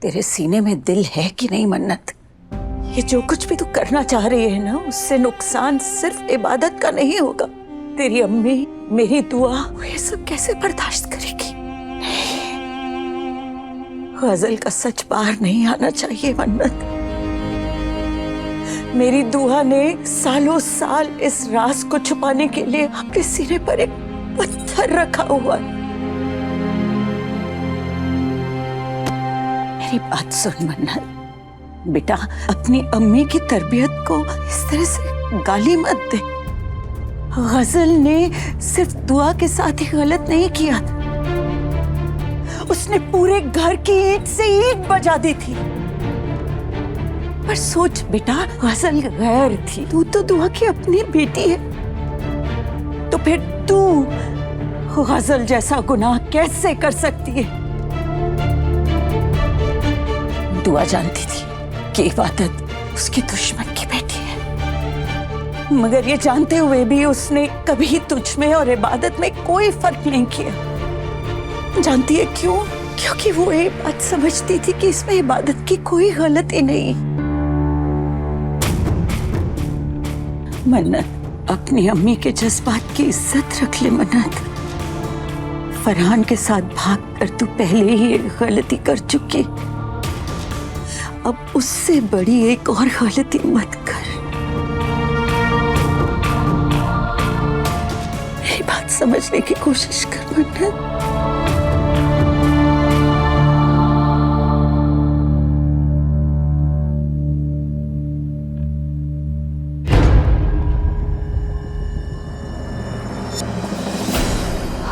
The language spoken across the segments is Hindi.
तेरे सीने में दिल है कि नहीं मन्नत? ये जो कुछ भी तू करना चाह रही है ना, उससे नुकसान सिर्फ इबादत का नहीं होगा। तेरी अम्मी, मेरी दुआ, वो ये सब कैसे बर्दाश्त करेगी? गजल का सच बाहर नहीं आना चाहिए मन्नत। मेरी दुआ ने सालों साल इस राज को छुपाने के लिए अपने सीने पर एक पत्थर रखा हुआ है। मेरी बात सुन मन्नत, बेटा अपनी अम्मी की तरबियत को इस तरह से गाली मत दे। गजल ने सिर्फ दुआ के साथ ही गलत नहीं किया था, उसने पूरे घर की ईंट से ईंट बजा दी थी। पर सोच बेटा, गजल गैर थी, तू तो दुआ की अपनी बेटी है, तो फिर तू गजल जैसा गुनाह कैसे कर सकती है? दुआ जानती थी कि इबादत उसकी दुश्मन की बेटी है, मगर ये जानते हुए भी उसने कभी तुझ में और इबादत में कोई फर्क नहीं किया। जानती है क्यों? क्योंकि वो ये बात समझती थी कि इसमें इबादत की कोई गलती नहीं। मन्नत, अपनी अम्मी के जज्बात की इज्जत रख ले मन्नत। फरहान के साथ भागकर तू पहले ही एक गलती कर चुकी, अब उससे बड़ी एक और गलती मत कर। मेरी बात समझने की कोशिश कर मन्नत।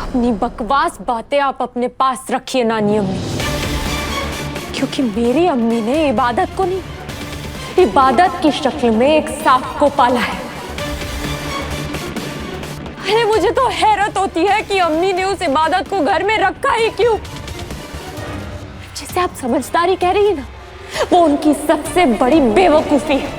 अपनी बकवास बातें आप अपने पास रखिए नानी अम्मी, क्योंकि मेरी अम्मी ने इबादत को नहीं, इबादत की शक्ल में एक सांप को पाला है। अरे मुझे तो हैरत होती है कि अम्मी ने उस इबादत को घर में रखा ही क्यों? जिसे आप समझदारी कह रही है ना, वो उनकी सबसे बड़ी बेवकूफी है।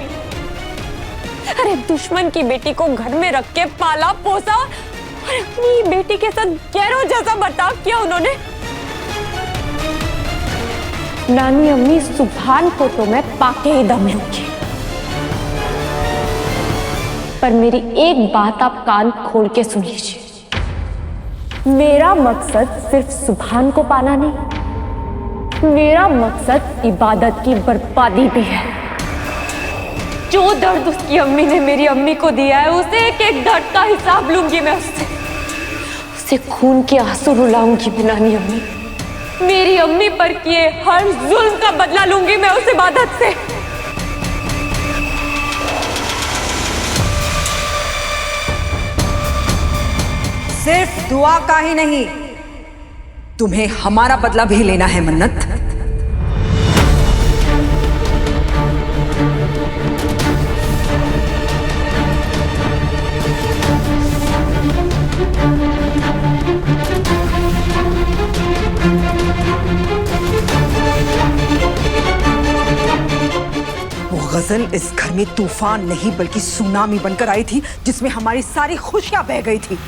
अरे दुश्मन की बेटी को घर में रख के पाला पोसा और अपनी बेटी के साथ गैरों जैसा बर्ताव किया उन्होंने। नानी अम्मी, सुभान को तो मैं पाके ही दम लूंगी, पर मेरी एक बात आप कान खोल के सुन लीजिए। मेरा मकसद सिर्फ सुभान को पाना नहीं, मेरा मकसद इबादत की बर्बादी भी है। जो दर्द उसकी अम्मी ने मेरी अम्मी को दिया है, उसे एक एक दर्द का हिसाब लूंगी मैं उससे खून के आंसू रुलाऊंगी मैं नानी अम्मी। मेरी अम्मी पर किए हर जुल्म का बदला लूंगी मैं उस इबादत से। सिर्फ दुआ का ही नहीं, तुम्हें हमारा बदला भी लेना है मन्नत। गजल इस घर में तूफान नहीं बल्कि सुनामी बनकर आई थी, जिसमें हमारी सारी खुशियां बह गई थी।